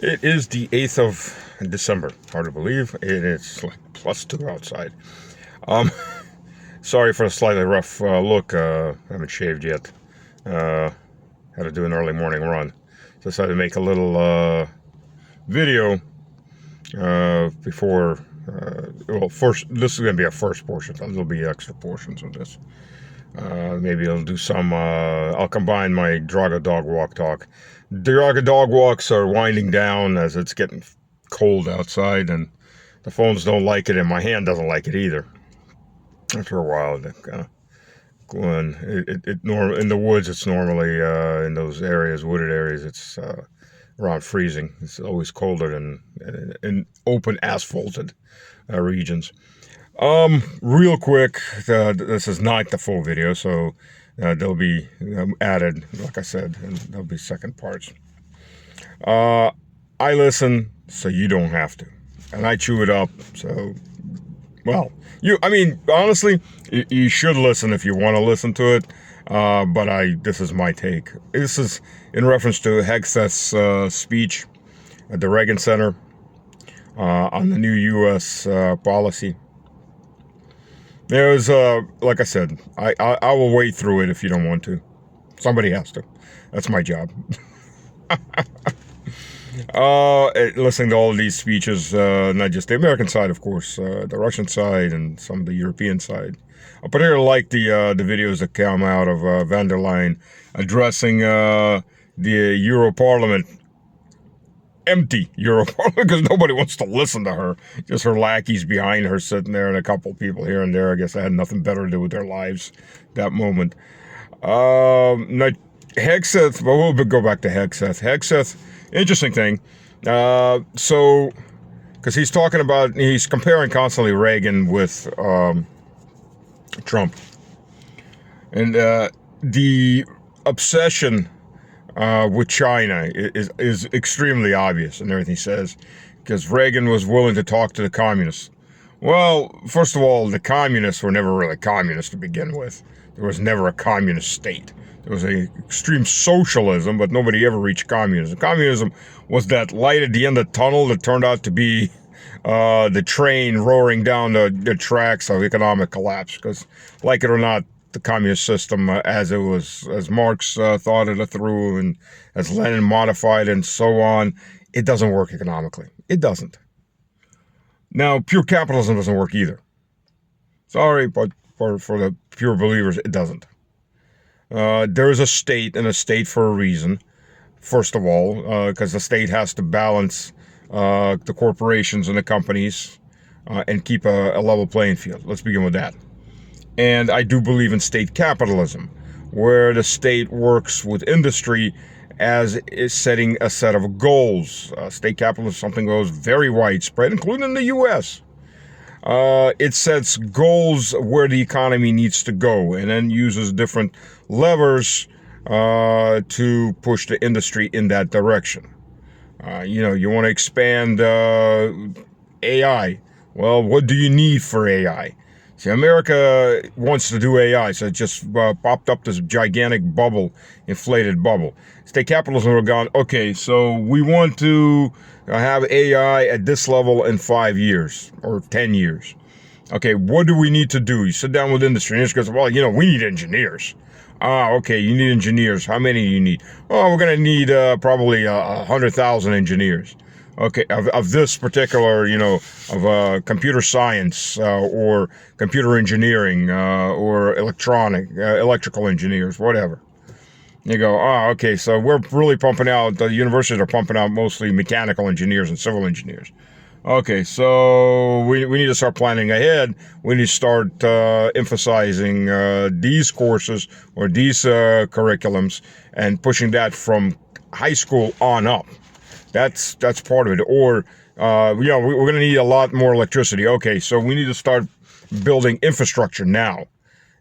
It is the 8th of December. Hard to believe. It is like +2 outside. Um, Sorry for the slightly rough look. Haven't shaved yet. Had to do an early morning run. Decided to make a little video before. First, this is going to be a first portion. There'll be extra portions of this. Maybe I'll do some. I'll combine my Draga dog walk talk. Draga dog walks are winding down as it's getting cold outside, and the phones don't like it, and my hand doesn't like it either. After a while, when in the woods, it's normally in those areas, wooded areas, it's around freezing. It's always colder than in open asphalted regions. Real quick, this is not the full video, so they'll be added, like I said, and there'll be second parts. I listen, so you don't have to, and I chew it up. So, well, honestly, you should listen if you want to listen to it. But this is my take. This is in reference to Hegseth's speech at the Reagan Center on the new U.S. policy. There's, like I said, I will wade through it if you don't want to. Somebody has to. That's my job. Listening to all of these speeches, not just the American side, of course, the Russian side and some of the European side. I particularly like the videos that come out of van der Leyen addressing the Euro Parliament. Empty Euro Parliament, because nobody wants to listen to her. Just her lackeys behind her sitting there and a couple people here and there. I guess they had nothing better to do with their lives that moment. Now, Hegseth, well, we'll go back to Hegseth. Hegseth, interesting thing. So, because he's comparing constantly Reagan with Trump. And the obsession with China is extremely obvious in everything he says, because Reagan was willing to talk to the communists. Well, first of all, the communists were never really communists to begin with. There was never a communist state. There was a extreme socialism, but nobody ever reached communism. Communism was that light at the end of the tunnel that turned out to be the train roaring down the tracks of economic collapse. Because, like it or not, the communist system, as Marx thought it through, and as Lenin modified and so on, it doesn't work economically. It doesn't. Now, pure capitalism doesn't work either. Sorry, but for the pure believers, it doesn't. There is a state, and a state for a reason. First of all, because the state has to balance the corporations and the companies and keep a level playing field. Let's begin with that. And I do believe in state capitalism, where the state works with industry as is setting a set of goals. State capitalism is something that goes very widespread, including in the U.S. It sets goals where the economy needs to go, and then uses different levers to push the industry in that direction. You want to expand AI. Well, what do you need for AI? See, America wants to do AI, so it just popped up this gigantic bubble, inflated bubble. State capitalism would have gone, okay, so we want to have AI at this level in 5 years or 10 years. Okay, what do we need to do? You sit down with industry, and industry goes, well, we need engineers. Okay, you need engineers. How many do you need? Oh, we're going to need probably 100,000 engineers. Okay, of this particular, of computer science or computer engineering or electrical engineers, whatever. You go, okay, so we're really pumping out, the universities are pumping out mostly mechanical engineers and civil engineers. Okay, so we need to start planning ahead. We need to start emphasizing these courses or these curriculums and pushing that from high school on up. That's part of it. Or, we're going to need a lot more electricity. Okay, so we need to start building infrastructure now.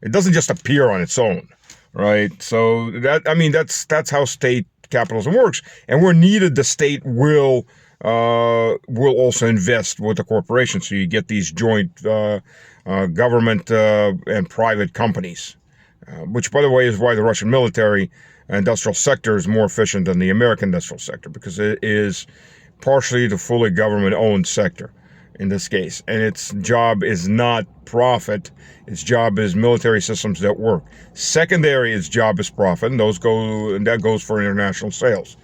It doesn't just appear on its own, right? So that's how state capitalism works. And where needed, the state will also invest with the corporation. So you get these joint government and private companies, which, by the way, is why the Russian military industrial sector is more efficient than the American industrial sector, because it is partially to fully government-owned sector in this case. And its job is not profit. Its job is military systems that work. Secondary, its job is profit, and that goes for international sales.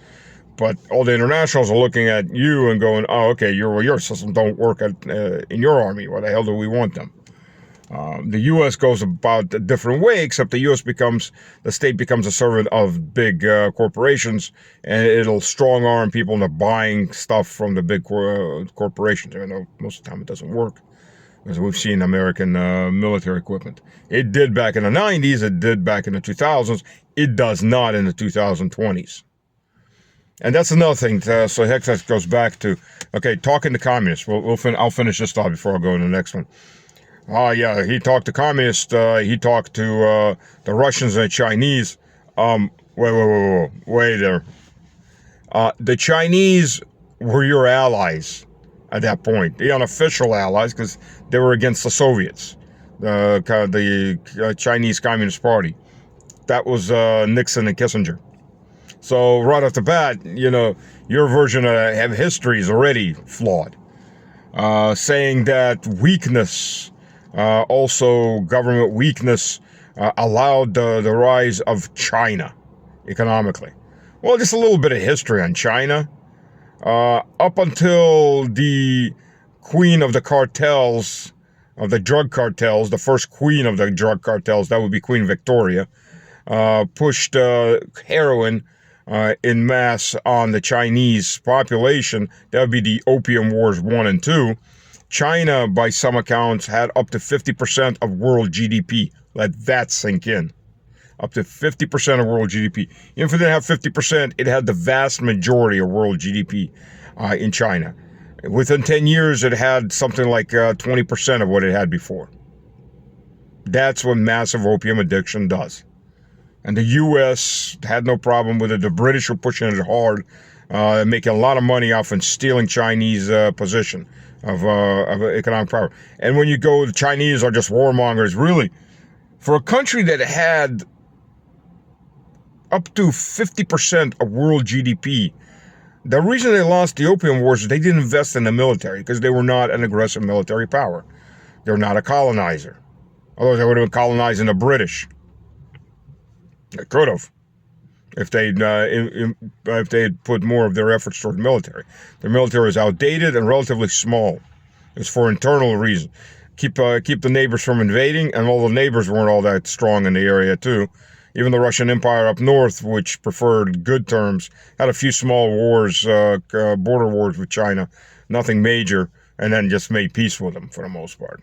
But all the internationals are looking at you and going, oh, okay, your systems don't work in your army. Why the hell do we want them? The U.S. goes about a different way, except the state becomes a servant of big corporations, and it'll strong arm people into buying stuff from the big corporations. I know most of the time it doesn't work, as we've seen American military equipment. It did back in the 90s, it did back in the 2000s, it does not in the 2020s. And that's another thing. So heck, that goes back to, okay, talking to communists. I'll finish this thought before I go to the next one. Oh, yeah, he talked to communists, he talked to the Russians and the Chinese. Wait there. The Chinese were your allies at that point, the unofficial allies, because they were against the Soviets, the Chinese Communist Party. That was Nixon and Kissinger. So right off the bat, your version of history is already flawed. Saying that weakness... also, government weakness allowed the rise of China economically. Well, just a little bit of history on China. Up until the queen of the cartels, of the drug cartels, the first queen of the drug cartels, that would be Queen Victoria, pushed heroin in mass on the Chinese population. That would be the Opium Wars 1 and 2. China, by some accounts, had up to 50% of world GDP. Let that sink in. Up to 50% of world GDP. Even if it didn't have 50%, it had the vast majority of world GDP in China. Within 10 years, it had something like 20% of what it had before. That's what massive opium addiction does. And the U.S. had no problem with it. The British were pushing it hard, making a lot of money off and stealing Chinese position of economic power. And when you go, the Chinese are just warmongers. Really, for a country that had up to 50% of world GDP, the reason they lost the Opium Wars is they didn't invest in the military, because they were not an aggressive military power. They were not a colonizer. Otherwise, they would have been colonizing the British. They could have, if they had put more of their efforts toward the military. Their military is outdated and relatively small. It's for internal reasons. Keep the neighbors from invading, and all the neighbors weren't all that strong in the area too. Even the Russian Empire up north, which preferred good terms, had a few small wars, border wars with China, nothing major, and then just made peace with them for the most part.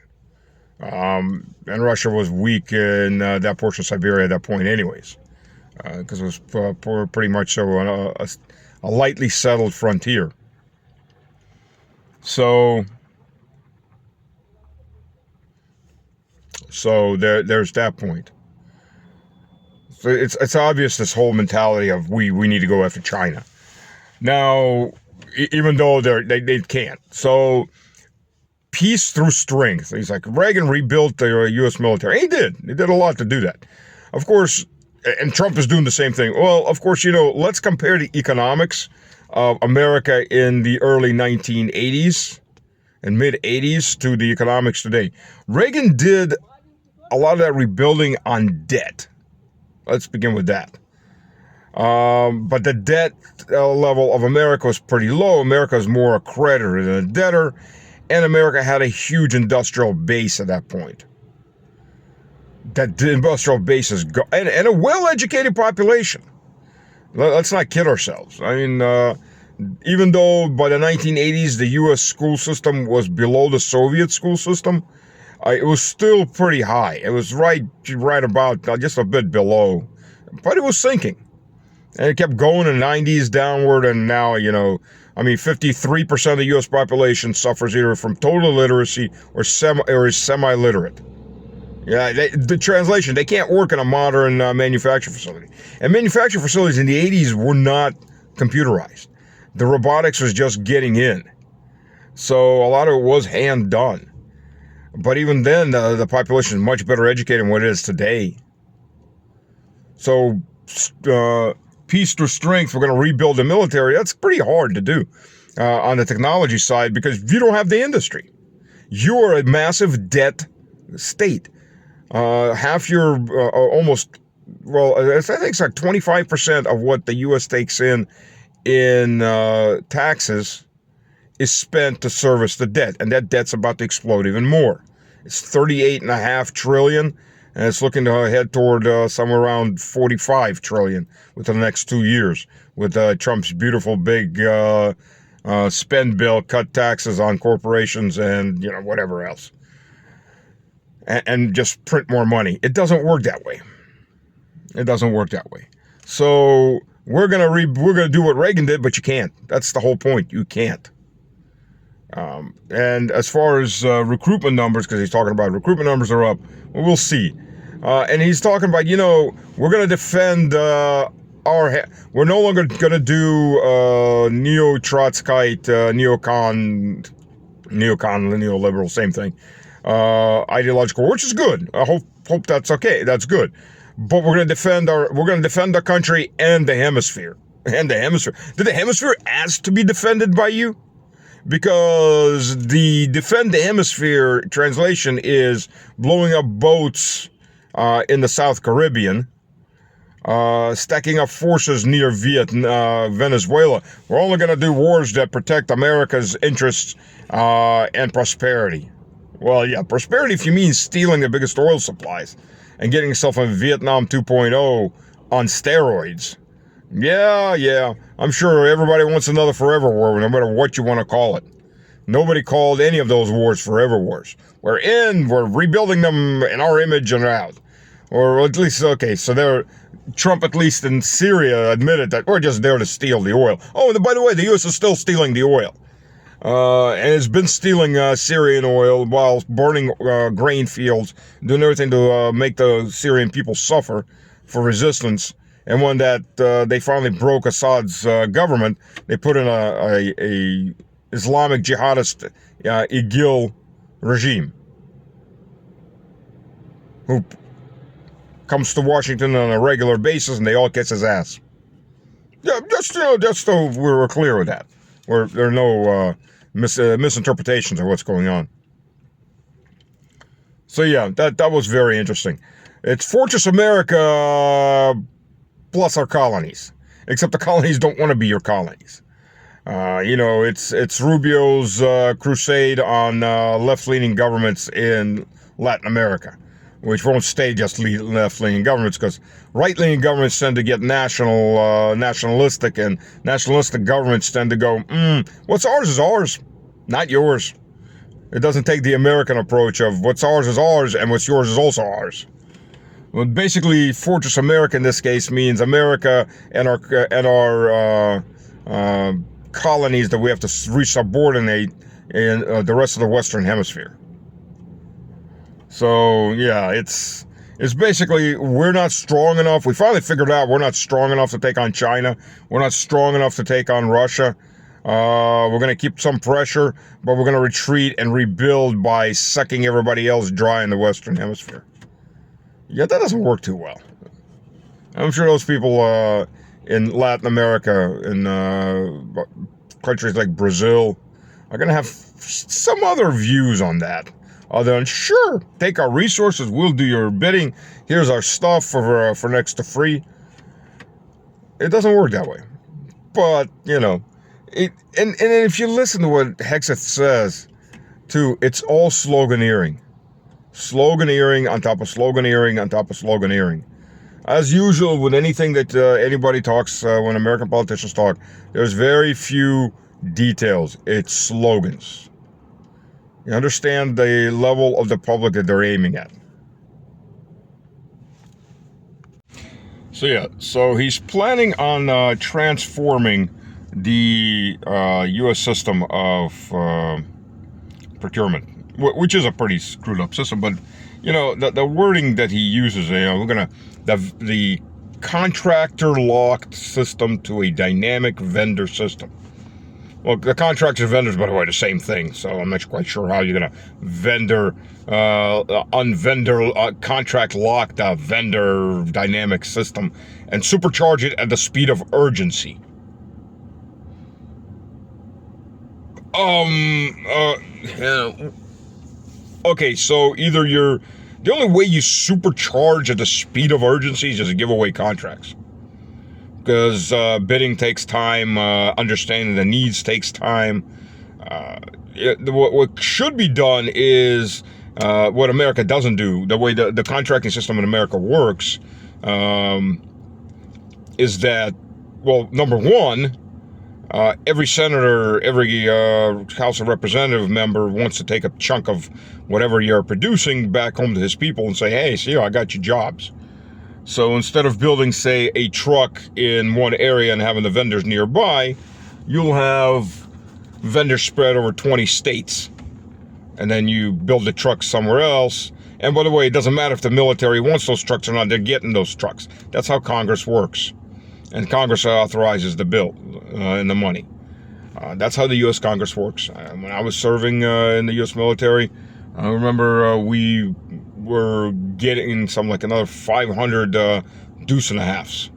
And Russia was weak in that portion of Siberia at that point anyways, because it was pretty much so a lightly settled frontier. So there's that point. So it's obvious, this whole mentality of we need to go after China. Now, even though they can't. So peace through strength. He's like, Reagan rebuilt the U.S. military. He did a lot to do that. Of course, and Trump is doing the same thing. Well, of course, let's compare the economics of America in the early 1980s and mid-80s to the economics today. Reagan did a lot of that rebuilding on debt. Let's begin with that. But the debt level of America was pretty low. America was more a creditor than a debtor, and America had a huge industrial base at that point. That industrial base is and a well-educated population. Let's not kid ourselves. I mean, even though by the 1980s the U.S. school system was below the Soviet school system, it was still pretty high. It was right about just a bit below, but it was sinking. And it kept going in the 90s downward, and now, 53% of the U.S. population suffers either from total illiteracy or is semi-literate. Yeah, the translation, they can't work in a modern manufacturing facility. And manufacturing facilities in the 80s were not computerized. The robotics was just getting in. So a lot of it was hand done. But even then, the population is much better educated than what it is today. So peace through strength, we're going to rebuild the military. That's pretty hard to do. on the technology side because you don't have the industry. You are a massive debt state. Half your almost, well, I think it's like 25% of what the U.S. takes in taxes is spent to service the debt, and that debt's about to explode even more. It's 38.5 trillion, and it's looking to head toward somewhere around 45 trillion within the next 2 years with Trump's beautiful big spend bill, cut taxes on corporations and whatever else, and just print more money. It doesn't work that way. It doesn't work that way. So we're gonna do what Reagan did, but you can't. That's the whole point. You can't. And as far as recruitment numbers, because he's talking about recruitment numbers are up, well, we'll see. And he's talking about, we're going to defend we're no longer going to do neo-Trotskyite, neoliberal, same thing, ideological, which is good. I hope that's okay. That's good. But we're going to defend our country and the hemisphere. And the hemisphere. Did the hemisphere ask to be defended by you? Because the defend the hemisphere translation is blowing up boats in the South Caribbean, stacking up forces near Venezuela. We're only going to do wars that protect America's interests and prosperity. Well, yeah, prosperity if you mean stealing the biggest oil supplies and getting yourself a Vietnam 2.0 on steroids. Yeah. I'm sure everybody wants another forever war, no matter what you want to call it. Nobody called any of those wars forever wars. We're rebuilding them in our image and out. Or at least, okay, so Trump, at least in Syria, admitted that we're just there to steal the oil. Oh, and by the way, the U.S. is still stealing the oil. And it's been stealing Syrian oil while burning grain fields, doing everything to make the Syrian people suffer for resistance. And when that they finally broke Assad's government, they put in a Islamic jihadist IGIL regime who comes to Washington on a regular basis, and they all kiss his ass. Yeah, just so we're clear with that, where there are no misinterpretations of what's going on. So yeah, that was very interesting. It's Fortress America plus our colonies, except the colonies don't want to be your colonies. It's Rubio's crusade on left-leaning governments in Latin America, which won't stay just left-leaning governments, because right-leaning governments tend to get nationalistic, and nationalistic governments tend to go, what's ours is ours, not yours. It doesn't take the American approach of what's ours is ours, and what's yours is also ours. Well, basically, Fortress America in this case means America and our colonies that we have to resubordinate in the rest of the Western Hemisphere. So yeah, it's basically we're not strong enough. We finally figured out we're not strong enough to take on China. We're not strong enough to take on Russia. We're going to keep some pressure, but we're going to retreat and rebuild by sucking everybody else dry in the Western Hemisphere. Yeah, that doesn't work too well. I'm sure those people in Latin America, in countries like Brazil, are going to have some other views on that. Other than, sure, take our resources, we'll do your bidding, here's our stuff for next to free. It doesn't work that way. But, and if you listen to what Hexeth says, too, it's all sloganeering. Sloganeering on top of sloganeering on top of sloganeering. As usual with anything that anybody talks, when American politicians talk, there's very few details. It's slogans. You understand the level of the public that they're aiming at. So he's planning on transforming the U.S. system of procurement, which is a pretty screwed up system, but the wording that he uses, we're gonna the contractor locked system to a dynamic vendor system. Well, the contractors and vendors, by the way, the same thing. So I'm not quite sure how you're gonna contract lock the vendor dynamic system and supercharge it at the speed of urgency. Yeah. Okay, so either the only way you supercharge at the speed of urgency is just to give away contracts. Because bidding takes time, understanding the needs takes time. What should be done is what America doesn't do. The way the contracting system in America works is that, well, number one, every senator, every House of Representative member wants to take a chunk of whatever you're producing back home to his people and say, hey, see, I got you jobs. So instead of building, say, a truck in one area and having the vendors nearby, you'll have vendors spread over 20 states. And then you build the truck somewhere else. And by the way, it doesn't matter if the military wants those trucks or not, they're getting those trucks. That's how Congress works. And Congress authorizes the bill and the money. That's how the U.S. Congress works. When I was serving in the U.S. military, I remember we were getting another 500 deuce and a halves.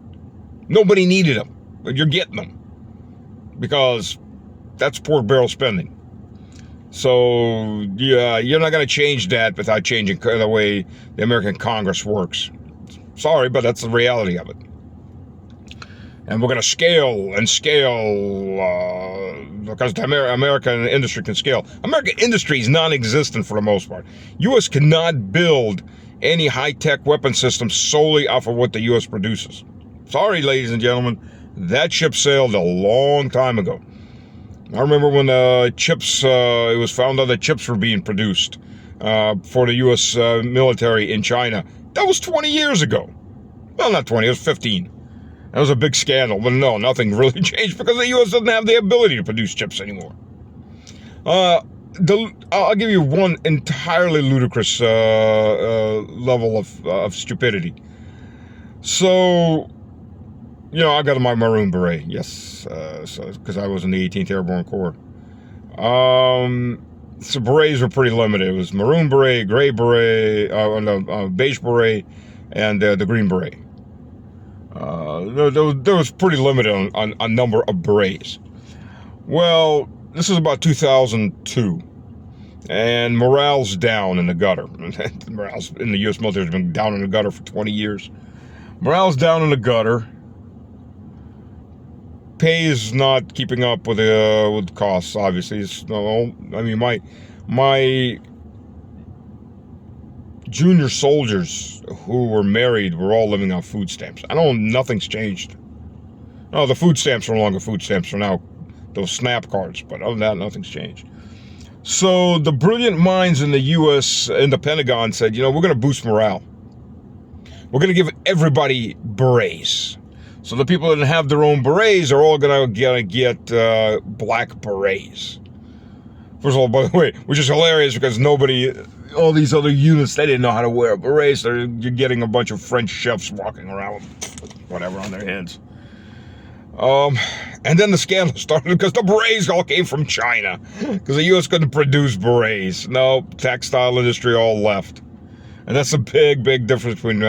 Nobody needed them, but you're getting them because that's pork barrel spending. So yeah, you're not going to change that without changing the way the American Congress works. Sorry, but that's the reality of it. And we're going to scale because the American industry can scale. American industry is non-existent for the most part. U.S. cannot build any high-tech weapon system solely off of what the U.S. produces. Sorry, ladies and gentlemen, that ship sailed a long time ago. I remember when chips, it was found out that chips were being produced for the U.S. Military in China. That was 20 years ago. Well, not 20, it was 15. That was a big scandal, but no, nothing really changed because the U.S. doesn't have the ability to produce chips anymore. I'll give you one entirely ludicrous level of stupidity. So, I got my Maroon Beret, yes, because I was in the 18th Airborne Corps. So berets were pretty limited. It was Maroon Beret, Gray Beret, Beige Beret, and the Green Beret. There was pretty limited on number of berets. Well, this is about 2002, and morale's down in the gutter. Morale's in the U.S. military has been down in the gutter for 20 years. Morale's down in the gutter. Pay is not keeping up with costs. Obviously, my junior soldiers who were married were all living on food stamps. Nothing's changed. No, the food stamps are no longer food stamps, are now those SNAP cards, but other than that, nothing's changed. So the brilliant minds in the U.S., in the Pentagon said, we're going to boost morale. We're going to give everybody berets. So the people that have their own berets are all going to get black berets. First of all, by the way, which is hilarious because all these other units, they didn't know how to wear berets. You're getting a bunch of French chefs walking around with whatever on their heads. And then the scandal started because the berets all came from China because the U.S. couldn't produce berets. No, textile industry all left. And that's a big, big difference between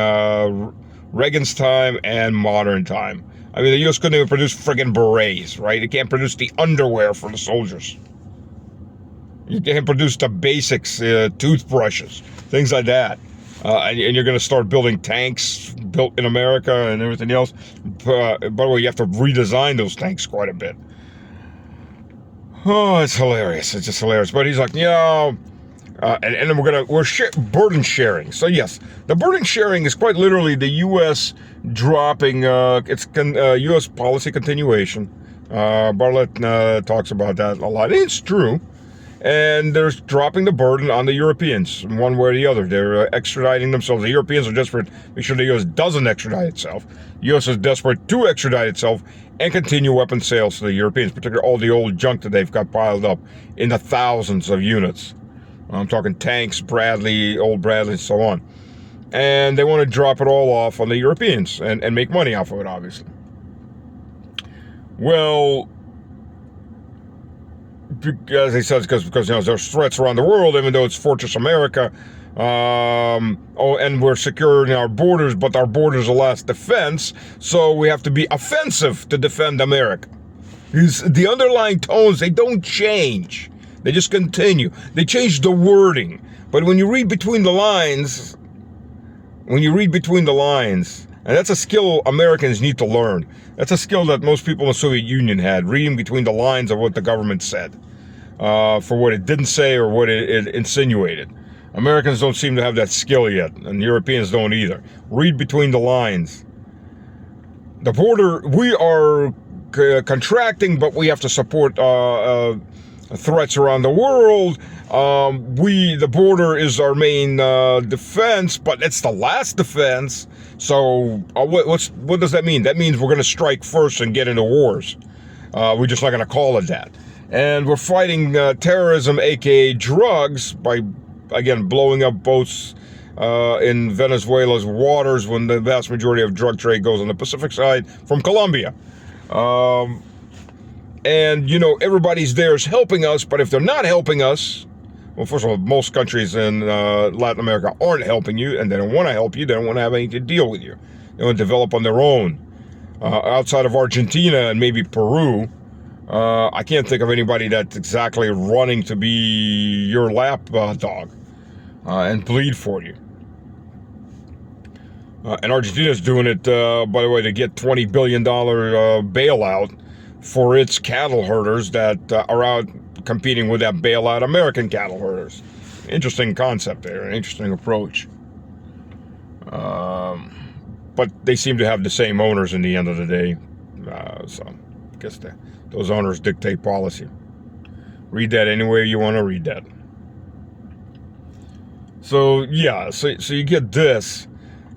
Reagan's time and modern time. I mean, the U.S. couldn't even produce friggin' berets, right? It can't produce the underwear for the soldiers. You can't produce the basics, toothbrushes, things like that. And you're going to start building tanks built in America and everything else. By the way, you have to redesign those tanks quite a bit. Oh, it's hilarious. It's just hilarious. But he's like, and then we're burden sharing. So yes, the burden sharing is quite literally the U.S. dropping. It's U.S. policy continuation. Bartlett talks about that a lot. It's true. And they're dropping the burden on the Europeans in one way or the other. They're extraditing themselves. The Europeans are desperate to make sure the U.S. doesn't extradite itself. The U.S. is desperate to extradite itself and continue weapon sales to the Europeans, particularly all the old junk that they've got piled up in the thousands of units. I'm talking tanks, old Bradley, and so on. And they want to drop it all off on the Europeans and make money off of it, obviously. Well, as he says, because there's threats around the world, even though it's Fortress America, and we're securing our borders, but our borders are last defense, so we have to be offensive to defend America. The underlying tones, they don't change. They just continue. They change the wording. But when you read between the lines, and that's a skill Americans need to learn. That's a skill that most people in the Soviet Union had, reading between the lines of what the government said, for what it didn't say or what it insinuated. Americans don't seem to have that skill yet, and Europeans don't either. Read between the lines. The border, we are contracting, but we have to support threats around the world. The border is our main defense, but it's the last defense. So what does that mean? That means we're going to strike first and get into wars. We're just not going to call it that. And we're fighting terrorism, aka drugs, by, again, blowing up boats in Venezuela's waters when the vast majority of drug trade goes on the Pacific side from Colombia. And, everybody's there is helping us, but if they're not helping us, well, first of all, most countries in Latin America aren't helping you, and they don't want to help you. They don't want to have anything to deal with you. They want to develop on their own. Outside of Argentina and maybe Peru, I can't think of anybody that's exactly running to be your lap dog and bleed for you. And Argentina's doing it, by the way, to get $20 billion bailout for its cattle herders that are out competing with that bailout American cattle herders. Interesting concept there, an interesting approach. But they seem to have the same owners in the end of the day. So I guess those owners dictate policy. Read that any way you want to read that. So yeah, so you get this.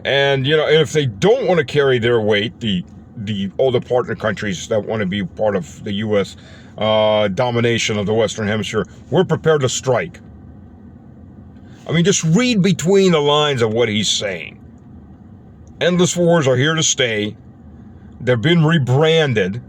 And, and if they don't want to carry their weight, all the partner countries that want to be part of the U.S. Domination of the Western Hemisphere, we're prepared to strike. I mean, just read between the lines of what he's saying. Endless wars are here to stay. They've been rebranded.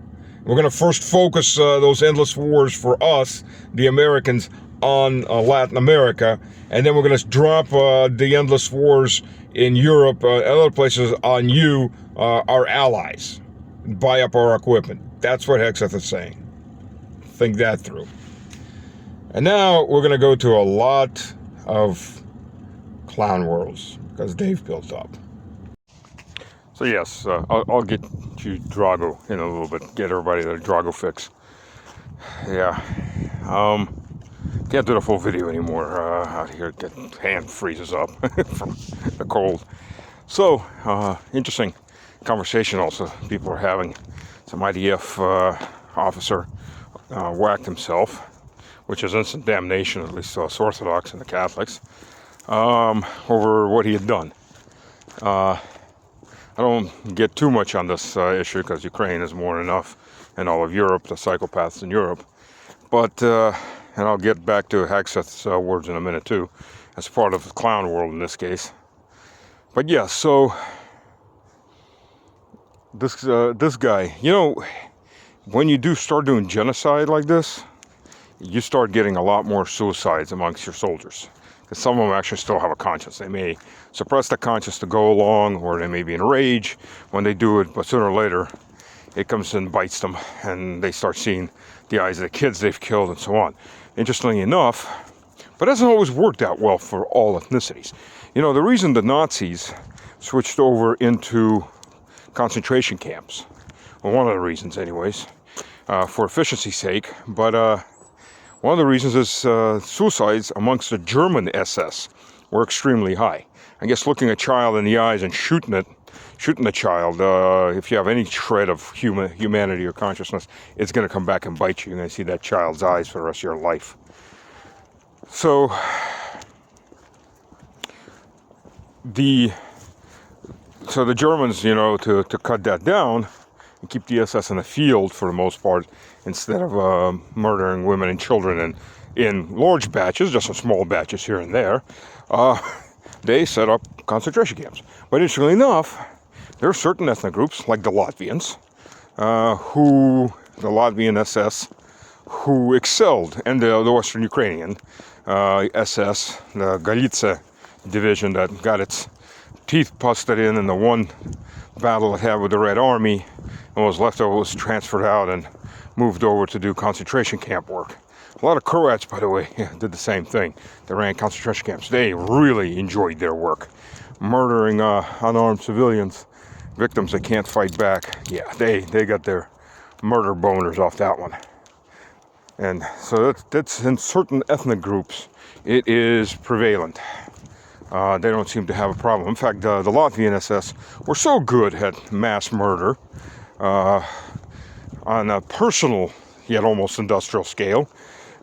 We're going to first focus those endless wars for us, the Americans, on Latin America, and then we're going to drop the endless wars in Europe and other places on you, our allies. Buy up our equipment. That's what Hexeth is saying. Think that through. And now we're going to go to a lot of clown worlds because they've built up. So yes, I'll get you Drago in a little bit. Get everybody their Drago fix. Yeah. Can't do the full video anymore out here. Hand freezes up from the cold. So, interesting conversation also people are having. Some IDF officer whacked himself, which is instant damnation, at least us Orthodox and the Catholics, over what he had done. I don't get too much on this issue because Ukraine is more than enough, and all of Europe, the psychopaths in Europe. But, and I'll get back to Hexeth's words in a minute too, as part of the clown world in this case. But yeah, so this guy, when you start doing genocide like this, you start getting a lot more suicides amongst your soldiers. Because some of them actually still have a conscience. They may suppress the conscience to go along, or they may be in rage when they do it, but sooner or later, it comes and bites them, and they start seeing the eyes of the kids they've killed and so on. Interestingly enough, but it hasn't always worked out well for all ethnicities. The reason the Nazis switched over into concentration camps, well, one of the reasons anyways, for efficiency's sake, but one of the reasons is suicides amongst the German SS were extremely high. I guess looking a child in the eyes and shooting the child, if you have any shred of humanity or consciousness, it's going to come back and bite you. You're going to see that child's eyes for the rest of your life. So the Germans, to cut that down and keep the SS in the field for the most part, instead of murdering women and children in large batches, just in small batches here and there, they set up concentration camps. But interestingly enough, there are certain ethnic groups, like the Latvians, the Latvian SS, who excelled, and the Western Ukrainian SS, the Galicia division that got its teeth busted in the one battle it had with the Red Army, and was left over, was transferred out and moved over to do concentration camp work. A lot of Croats, by the way, did the same thing. They ran concentration camps. They really enjoyed their work. Murdering unarmed civilians, victims that can't fight back. Yeah, they got their murder boners off that one. And so that's in certain ethnic groups, it is prevalent. They don't seem to have a problem. In fact, the Latvian SS were so good at mass murder on a personal, yet almost industrial scale,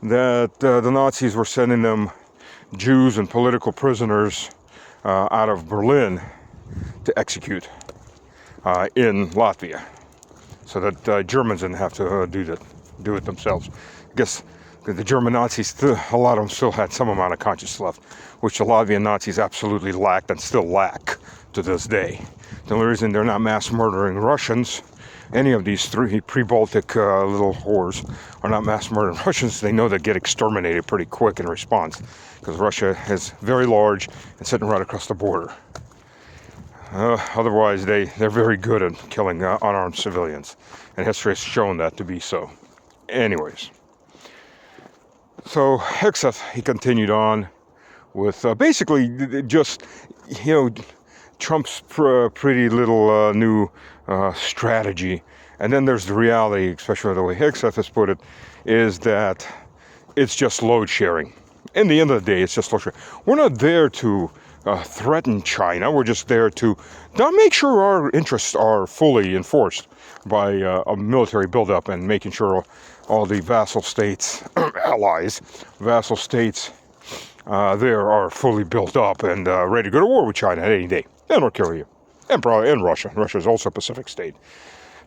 that the Nazis were sending them Jews and political prisoners out of Berlin to execute in Latvia, so that Germans didn't have to do it themselves. I guess the German Nazis, a lot of them still had some amount of conscience left, which the Latvian Nazis absolutely lacked and still lack to this day. The only reason they're not mass murdering Russians, any of these three pre-Baltic little whores are not mass murdering Russians, they know they get exterminated pretty quick in response, because Russia is very large and sitting right across the border. Otherwise, they're very good at killing unarmed civilians, and history has shown that to be so. Anyways, so Hegseth, he continued on with basically just, Trump's pretty little new strategy. And then there's the reality, especially the way Hegseth has put it, is that it's just load sharing. In the end of the day, it's just load sharing. We're not there to threaten China. We're just there to make sure our interests are fully enforced by a military buildup and making sure all the vassal states, allies, vassal states there are fully built up and ready to go to war with China at any day. And we'll kill you. And probably in Russia. Russia is also a Pacific state.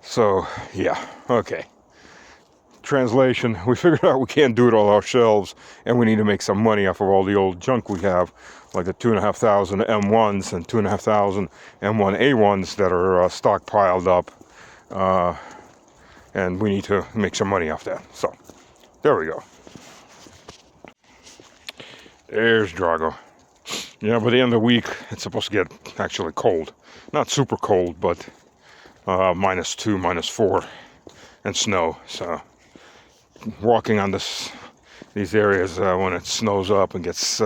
So, yeah, okay. Translation, we figured out we can't do it all ourselves, and we need to make some money off of all the old junk we have, like the 2,500 M1s and 2,500 M1A1s that are stockpiled up, and we need to make some money off that. So, there we go. There's Drago. Yeah, by the end of the week, it's supposed to get actually cold. Not super cold, but -2, -4, and snow. So, walking on these areas when it snows up and gets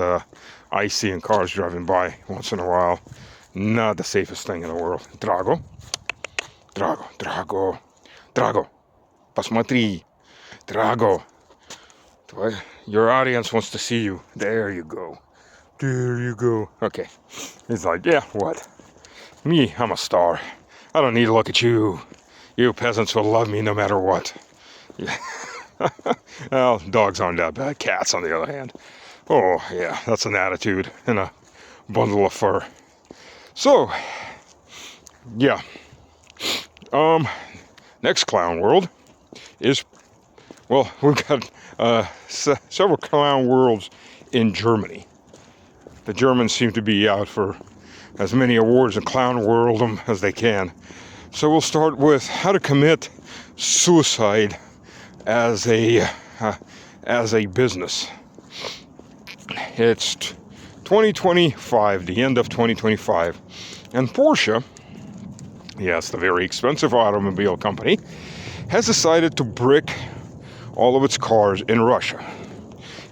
icy and cars driving by once in a while, not the safest thing in the world. Drago, Drago, Drago, Drago, посмотри, Drago. Your audience wants to see you. There you go. There you go. Okay. He's like, yeah, what? Me, I'm a star. I don't need to look at you. You peasants will love me no matter what. Yeah. Well, dogs aren't that bad. Cats, on the other hand. Oh, yeah, that's an attitude and a bundle of fur. So, yeah. Next clown world is, well, we've got several clown worlds in Germany. The Germans seem to be out for as many awards in clown worldom as they can. So we'll start with how to commit suicide as a business. It's 2025, the end of 2025, and Porsche, yes, the very expensive automobile company, has decided to brick all of its cars in Russia.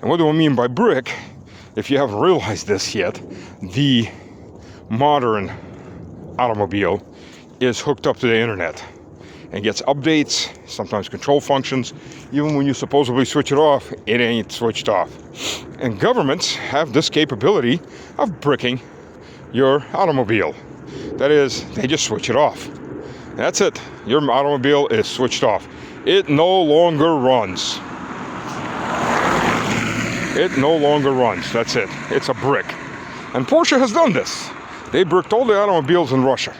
And what do I mean by brick? If you haven't realized this yet, the modern automobile is hooked up to the internet and gets updates, sometimes control functions. Even when you supposedly switch it off, it ain't switched off. And governments have this capability of bricking your automobile. That is, they just switch it off. That's it. Your automobile is switched off. It no longer runs. It no longer runs. That's it. It's a brick. And Porsche has done this. They bricked all the automobiles in Russia.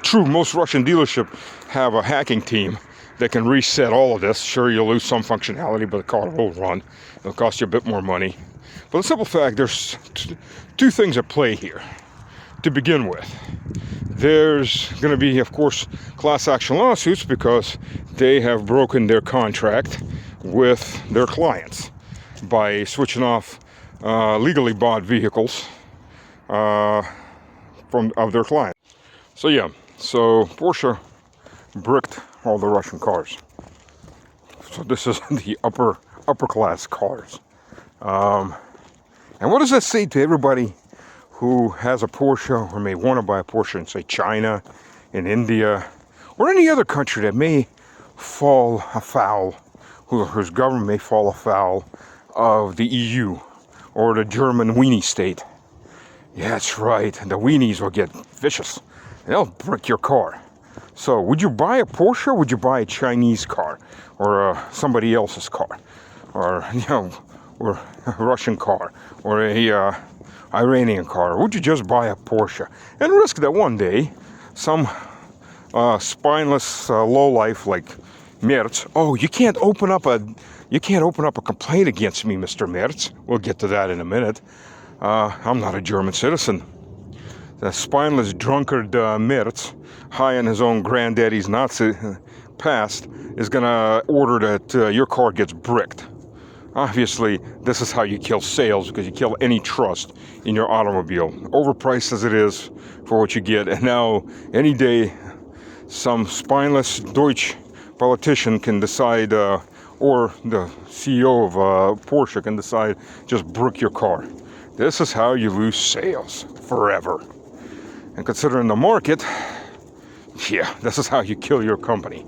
True, most Russian dealerships have a hacking team that can reset all of this. Sure, you'll lose some functionality, but the car will run. It'll cost you a bit more money. But the simple fact, there's two things at play here. To begin with, there's going to be, of course, class action lawsuits because they have broken their contract with their clients by switching off legally bought vehicles of their clients. So yeah, so Porsche bricked all the Russian cars. So this is the upper class cars. And what does that say to everybody who has a Porsche or may want to buy a Porsche in, say, China, in India, or any other country that may fall afoul, whose government may fall afoul of the EU or the German weenie state? Yeah, that's right. The weenies will get vicious. They'll brick your car. So would you buy a Porsche or would you buy a Chinese car or somebody else's car or, or a Russian car or a Iranian car? Or would you just buy a Porsche and risk that one day some spineless lowlife like Merz? Oh, you can't open up a complaint against me, Mr. Merz. We'll get to that in a minute. I'm not a German citizen. The spineless drunkard Merz, high on his own granddaddy's Nazi past, is gonna order that your car gets bricked. Obviously, this is how you kill sales, because you kill any trust in your automobile. Overpriced as it is for what you get, and now any day some spineless Deutsch politician can decide, or the CEO of Porsche can decide, just brick your car. This is how you lose sales forever. And considering the market, yeah, this is how you kill your company.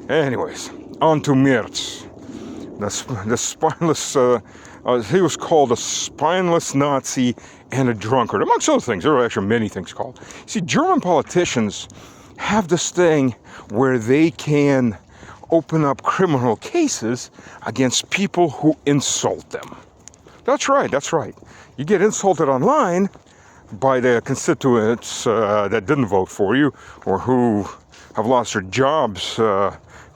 Anyways, on to Merz. The spineless, he was called a spineless Nazi and a drunkard, amongst other things. There are actually many things called. See, German politicians have this thing where they can open up criminal cases against people who insult them. That's right, that's right. You get insulted online by the constituents that didn't vote for you or who have lost their jobs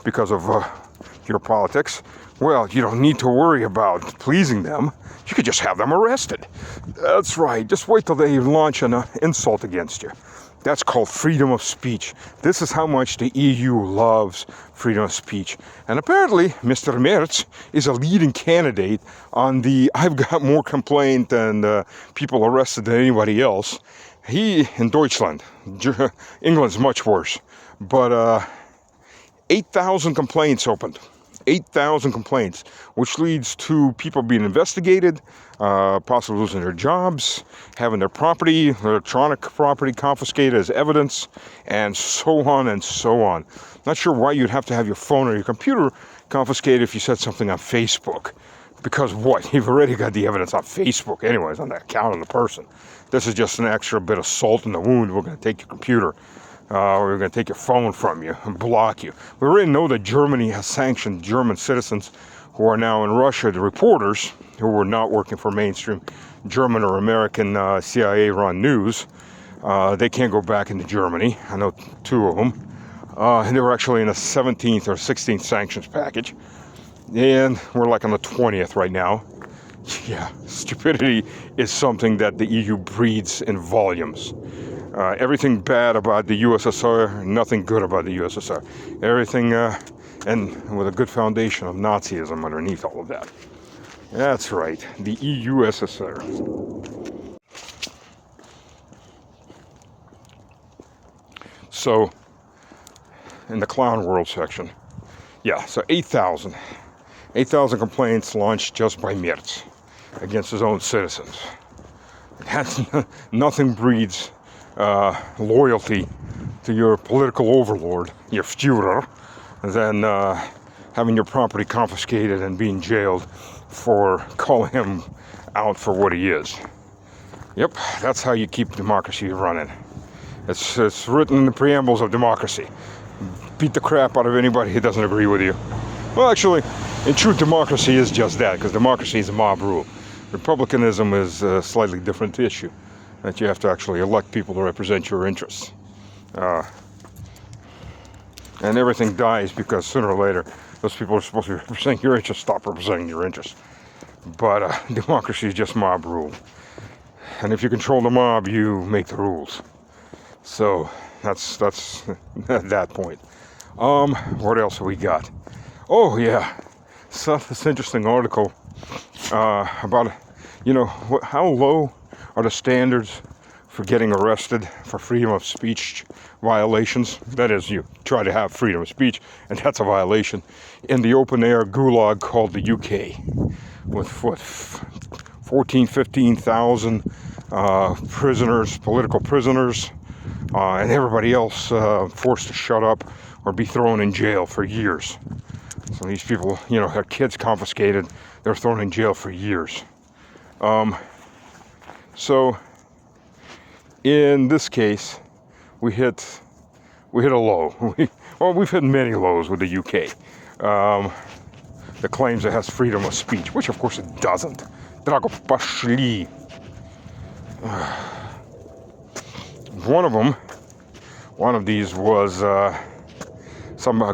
because of your politics. Well, you don't need to worry about pleasing them. You could just have them arrested. That's right. Just wait till they launch an insult against you. That's called freedom of speech. This is how much the EU loves freedom of speech. And apparently, Mr. Merz is a leading candidate on the I've got more complaint and people arrested than anybody else. He, in Deutschland, England's much worse, but 8,000 complaints opened. 8,000 complaints, which leads to people being investigated, possibly losing their jobs, having their property, electronic property confiscated as evidence, and so on and so on. Not sure why you'd have to have your phone or your computer confiscated if you said something on Facebook. Because what? You've already got the evidence on Facebook anyways, on the account of the person. This is just an extra bit of salt in the wound. We're going to take your computer. We're going to take your phone from you and block you. We already know that Germany has sanctioned German citizens who are now in Russia, the reporters who were not working for mainstream German or American CIA-run news. They can't go back into Germany. I know 2 of them. And they were actually in a 17th or 16th sanctions package. And we're like on the 20th right now. Yeah, stupidity is something that the EU breeds in volumes. Everything bad about the USSR, nothing good about the USSR. Everything, and with a good foundation of Nazism underneath all of that. That's right, the EUSSR. So, in the clown world section, yeah, so 8,000 complaints launched just by Merz against his own citizens. That's nothing breeds loyalty to your political overlord, your Führer, than having your property confiscated and being jailed for calling him out for what he is. Yep, that's how you keep democracy running. It's written in the preambles of democracy. Beat the crap out of anybody who doesn't agree with you. Well, actually, in truth, democracy is just that, because democracy is a mob rule. Republicanism is a slightly different issue, that you have to actually elect people to represent your interests. And everything dies because sooner or later, those people are supposed to be representing your interests stop representing your interests. But democracy is just mob rule. And if you control the mob, you make the rules. So that's that point. What else have we got? Oh yeah, saw this interesting article about, how low are the standards for getting arrested for freedom of speech violations? That is, you try to have freedom of speech, and that's a violation. In the open air gulag called the UK, with what, 14, 15,000 prisoners, political prisoners, and everybody else forced to shut up or be thrown in jail for years. So these people, you know, have kids confiscated, they're thrown in jail for years. So in this case, we hit a low. Well, we've hit many lows with the UK. The claims it has freedom of speech, which of course it doesn't. Drago pashli. One of these was a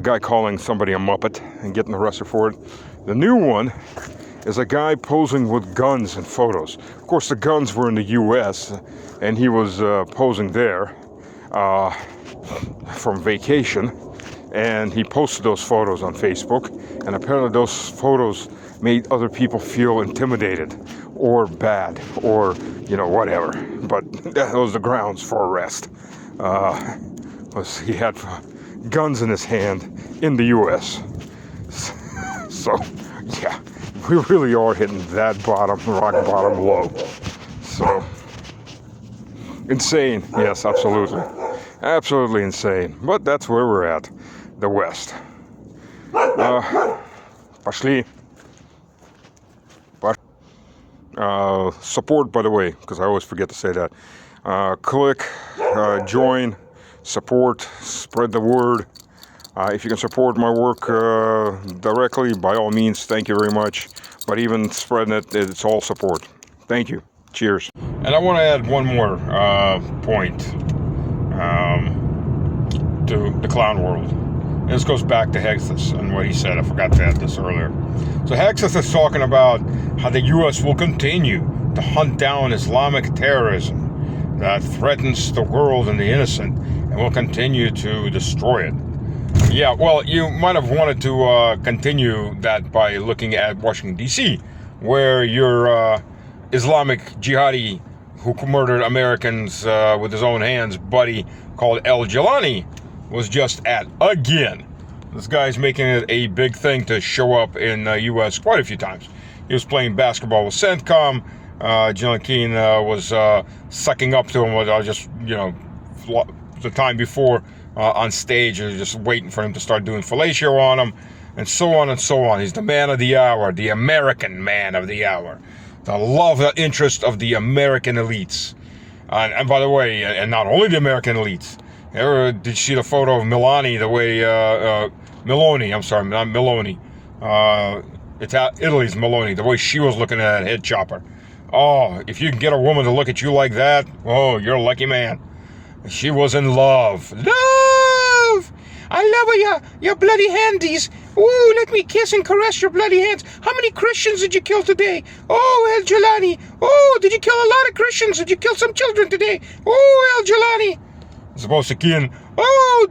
guy calling somebody a Muppet and getting arrested for it. The new one is a guy posing with guns and photos. Of course, the guns were in the US, and he was posing there from vacation, and he posted those photos on Facebook, and apparently those photos made other people feel intimidated or bad or, you know, whatever. But that was the grounds for arrest. Was he had guns in his hand in the US. So, yeah, we really are hitting that rock bottom low. So, insane, yes, absolutely. Absolutely insane. But that's where we're at, the West. Пошли. Support, by the way, because I always forget to say that. Click, join, support, spread the word. If you can support my work directly, by all means, thank you very much. But even spreading it, it's all support. Thank you. Cheers. And I want to add one more point to the clown world. And this goes back to Hexus and what he said. I forgot to add this earlier. So Hexus is talking about how the U.S. will continue to hunt down Islamic terrorism that threatens the world and the innocent, and will continue to destroy it. Yeah, well, you might have wanted to continue that by looking at Washington, D.C., where your Islamic jihadi who murdered Americans with his own hands buddy called El-Jilani was just at again. This guy's making it a big thing to show up in the U.S. quite a few times. He was playing basketball with CENTCOM. John Keane was sucking up to him just, you know, the time before on stage, just waiting for him to start doing fellatio on him, and so on and so on. He's the man of the hour, the American man of the hour, the love interest of the American elites. And by the way, and not only the American elites, did you see the photo of Meloni, the way, Meloni, I'm sorry, not Meloni, Italy's Meloni, the way she was looking at that head chopper. Oh, if you can get a woman to look at you like that, oh, you're a lucky man. She was in love. Love! I love your bloody handies. Ooh, let me kiss and caress your bloody hands. How many Christians did you kill today? Oh, El-Jilani. Oh, did you kill a lot of Christians? Did you kill some children today? Oh, El-Jilani. Supposed to kin. Oh,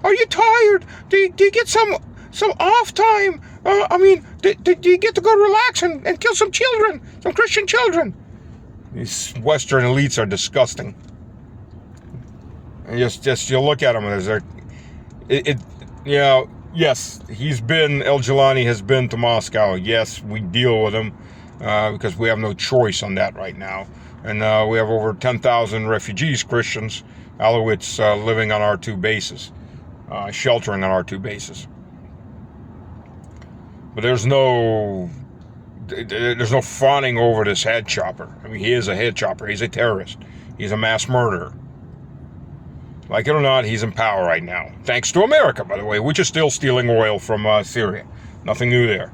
are you tired? Do you get some off time? Do you get to go relax and kill some children, some Christian children? These Western elites are disgusting. And just you look at them, and you know, yes, El-Jilani has been to Moscow. Yes, we deal with him because we have no choice on that right now. And we have over 10,000 refugees, Christians, Alawites, living on our two bases, sheltering on our two bases. But there's no fawning over this head chopper. I mean, he is a head chopper. He's a terrorist. He's a mass murderer. Like it or not, he's in power right now. Thanks to America, by the way, which is still stealing oil from Syria. Nothing new there.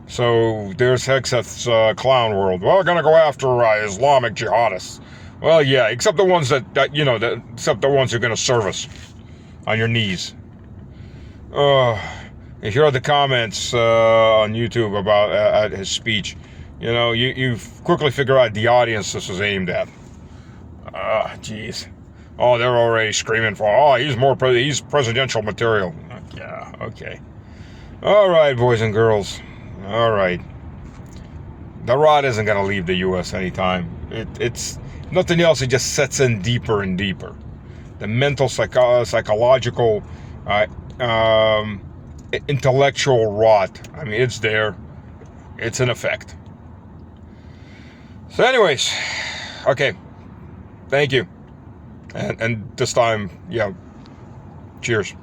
So there's Hexeth's clown world. Well, we're going to go after Islamic jihadists. Well, yeah, except the ones except the ones who are going to serve us on your knees. If you read the comments on YouTube about his speech, you know, you quickly figure out the audience this was aimed at. Jeez. Oh, they're already screaming for, he's presidential material. Yeah, okay. All right, boys and girls. All right. The rod isn't going to leave the U.S. anytime. It's nothing else. It just sets in deeper and deeper. the mental, psychological, intellectual rot. I mean, it's there. It's in effect. So anyways, okay. Thank you. And this time, yeah, cheers.